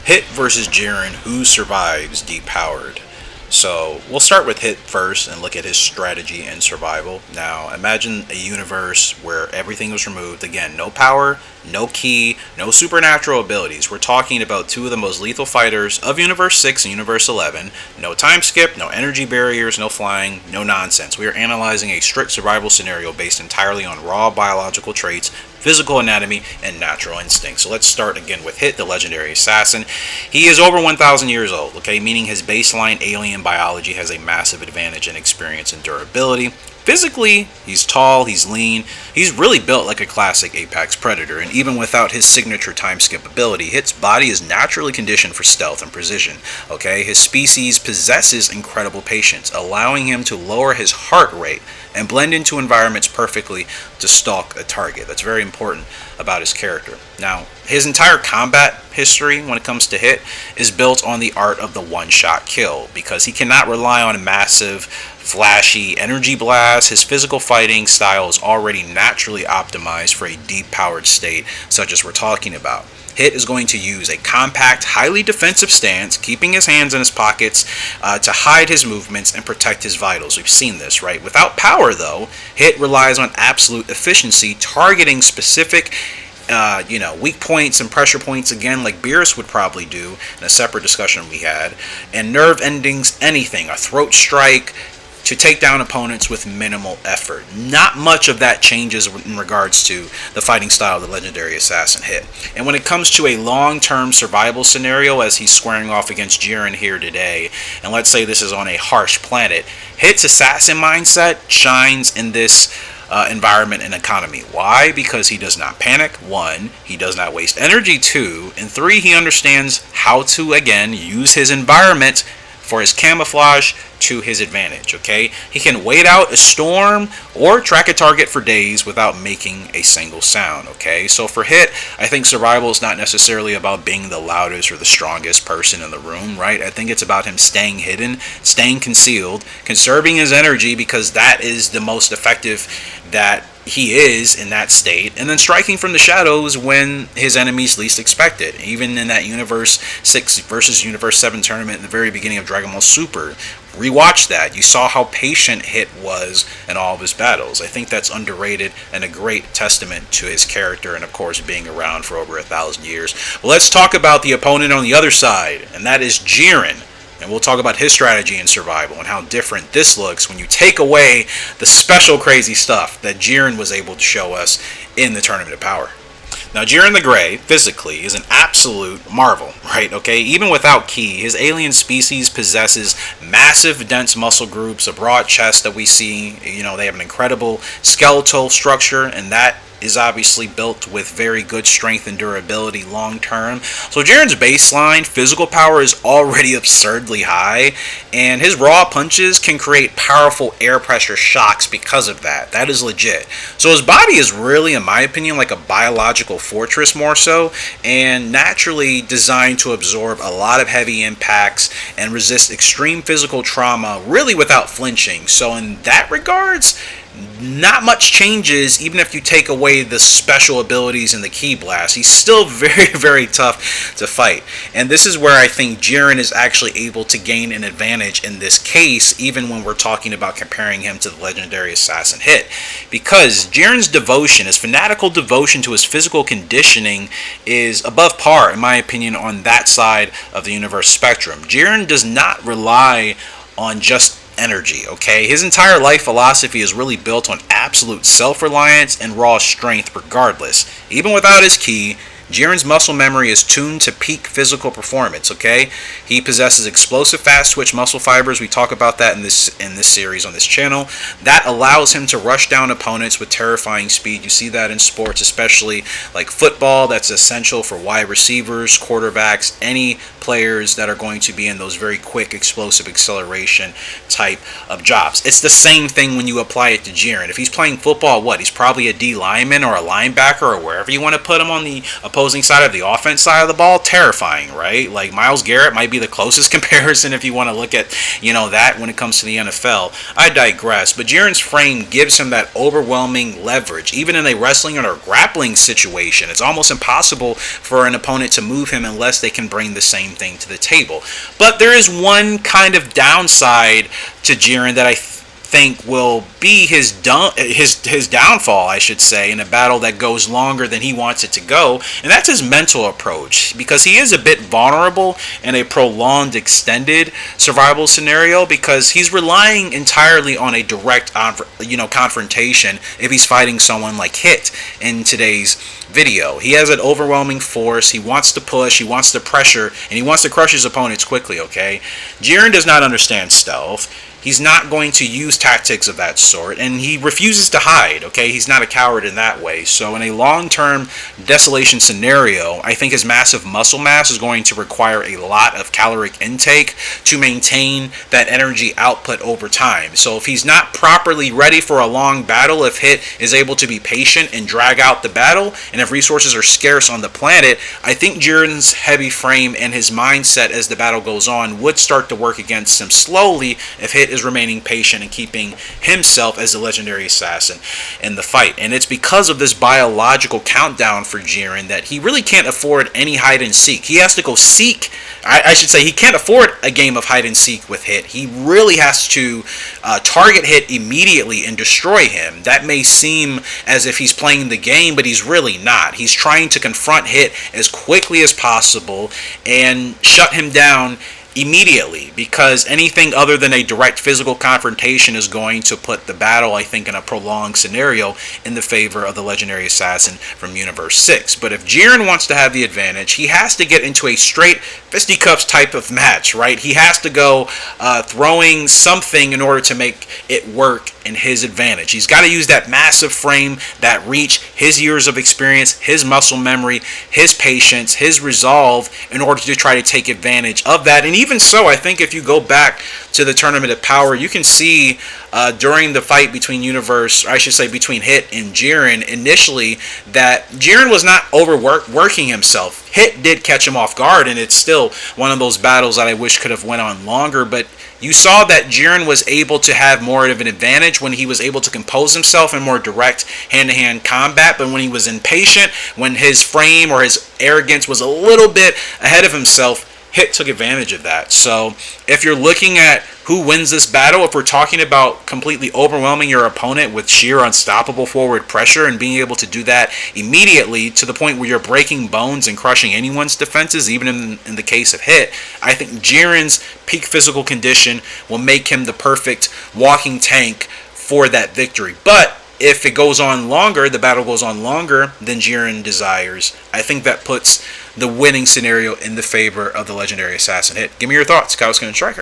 Hit versus Jiren, who survives depowered? So we'll start with Hit first and look at his strategy and survival. Now imagine a universe where everything was removed. Again, no power, no ki, no supernatural abilities. We're talking about two of the most lethal fighters of Universe 6 and Universe 11. No time skip, no energy barriers, no flying, no nonsense. We are analyzing a strict survival scenario based entirely on raw biological traits, physical anatomy, and natural instinct. So let's start again with Hit, the legendary assassin. He is over 1,000 years old, okay, meaning his baseline alien biology has a massive advantage in experience and durability. Physically, he's tall, he's lean, he's really built like a classic apex predator, and even without his signature time skip ability, Hit's body is naturally conditioned for stealth and precision. Okay, his species possesses incredible patience, allowing him to lower his heart rate and blend into environments perfectly to stalk a target. That's very important about his character. Now, his entire combat history when it comes to Hit is built on the art of the one-shot kill, because he cannot rely on a massive flashy energy blast. His physical fighting style is already naturally optimized for a deep powered state such as we're talking about. Hit is going to use a compact, highly defensive stance, keeping his hands in his pockets to hide his movements and protect his vitals. We've seen this, right? Without power, though, Hit relies on absolute efficiency, targeting specific weak points and pressure points, again, like Beerus would probably do in a separate discussion we had, and nerve endings, anything, a throat strike, to take down opponents with minimal effort. Not much of that changes in regards to the fighting style of the legendary assassin Hit. And when it comes to a long-term survival scenario, as he's squaring off against Jiren here today, and let's say this is on a harsh planet, Hit's assassin mindset shines in this environment and economy. Why? Because he does not panic, 1, he does not waste energy, 2, and 3, he understands how to, again, use his environment for his camouflage to his advantage, okay? He can wait out a storm or track a target for days without making a single sound, okay? So for Hit, I think survival is not necessarily about being the loudest or the strongest person in the room, right? I think it's about him staying hidden, staying concealed, conserving his energy, because that is the most effective that he is in that state, and then striking from the shadows when his enemies least expect it. Even in that Universe 6 versus Universe 7 tournament in the very beginning of Dragon Ball Super, rewatch that. You saw how patient Hit was in all of his battles. I think that's underrated and a great testament to his character, and of course being around for over 1,000 years. Well, let's talk about the opponent on the other side, and that is Jiren. And we'll talk about his strategy in survival and how different this looks when you take away the special crazy stuff that Jiren was able to show us in the Tournament of Power. Now, Jiren the Grey, physically, is an absolute marvel, right? Okay, even without ki, his alien species possesses massive, dense muscle groups, a broad chest that we see. They have an incredible skeletal structure, and that is obviously built with very good strength and durability long term. So Jiren's baseline physical power is already absurdly high, and his raw punches can create powerful air pressure shocks because of that. That is legit. So his body is really, in my opinion, like a biological fortress more so, and naturally designed to absorb a lot of heavy impacts and resist extreme physical trauma really without flinching. So in that regards, not much changes. Even if you take away the special abilities and the ki blast, he's still very, very tough to fight. And this is where I think Jiren is actually able to gain an advantage in this case, even when we're talking about comparing him to the legendary assassin Hit, because Jiren's devotion, his fanatical devotion to his physical conditioning, is above par, in my opinion, on that side of the universe spectrum. Jiren does not rely on just energy, okay? His entire life philosophy is really built on absolute self-reliance and raw strength regardless. Even without his ki, Jiren's muscle memory is tuned to peak physical performance, okay? He possesses explosive fast-twitch muscle fibers. We talk about that in this series on this channel. That allows him to rush down opponents with terrifying speed. You see that in sports, especially like football. That's essential for wide receivers, quarterbacks, any players that are going to be in those very quick, explosive acceleration type of jobs. It's the same thing when you apply it to Jiren. If he's playing football, he's probably a D lineman or a linebacker or wherever you want to put him on the opposing opposing side of the offense side of the ball, terrifying, right? Like Myles Garrett might be the closest comparison if you want to look at, that when it comes to the NFL. I digress, but Jiren's frame gives him that overwhelming leverage. Even in a wrestling or grappling situation, it's almost impossible for an opponent to move him unless they can bring the same thing to the table. But there is one kind of downside to Jiren that I think will be his downfall, I should say, in a battle that goes longer than he wants it to go, and that's his mental approach, because he is a bit vulnerable in a prolonged, extended survival scenario, because he's relying entirely on a direct, confrontation if he's fighting someone like Hit in today's video. He has an overwhelming force. He wants to push, he wants to pressure, and he wants to crush his opponents quickly, okay? Jiren does not understand stealth. He's not going to use tactics of that sort, and he refuses to hide, okay? He's not a coward in that way. So in a long-term desolation scenario, I think his massive muscle mass is going to require a lot of caloric intake to maintain that energy output over time. So if he's not properly ready for a long battle, if Hit is able to be patient and drag out the battle, and if resources are scarce on the planet, I think Jiren's heavy frame and his mindset as the battle goes on would start to work against him slowly if Hit is remaining patient and keeping himself as the legendary assassin in the fight. And it's because of this biological countdown for Jiren that he really can't afford any hide and seek. He has to go seek, I should say, he can't afford a game of hide and seek with Hit. He really has to target Hit immediately and destroy him. That may seem as if he's playing the game, but he's really not. He's trying to confront Hit as quickly as possible and shut him down immediately, because anything other than a direct physical confrontation is going to put the battle, I think, in a prolonged scenario in the favor of the legendary assassin from Universe 6. But if Jiren wants to have the advantage, he has to get into a straight fisticuffs type of match, right? He has to go throwing something in order to make it work in his advantage. He's got to use that massive frame, that reach, his years of experience, his muscle memory, his patience, his resolve in order to try to take advantage of that. And even so, I think if you go back to the Tournament of Power, you can see during the fight between between Hit and Jiren initially, that Jiren was not working himself. Hit did catch him off guard, and it's still one of those battles that I wish could have went on longer, but you saw that Jiren was able to have more of an advantage when he was able to compose himself in more direct hand-to-hand combat, but when he was impatient, when his frame or his arrogance was a little bit ahead of himself, Hit took advantage of that. So if you're looking at who wins this battle, if we're talking about completely overwhelming your opponent with sheer unstoppable forward pressure and being able to do that immediately to the point where you're breaking bones and crushing anyone's defenses, even in the case of Hit, I think Jiren's peak physical condition will make him the perfect walking tank for that victory. But if it goes on longer, the battle goes on longer than Jiren desires, I think that puts the winning scenario in the favor of the legendary assassin Hit. Give me your thoughts, Kaioken and Striker.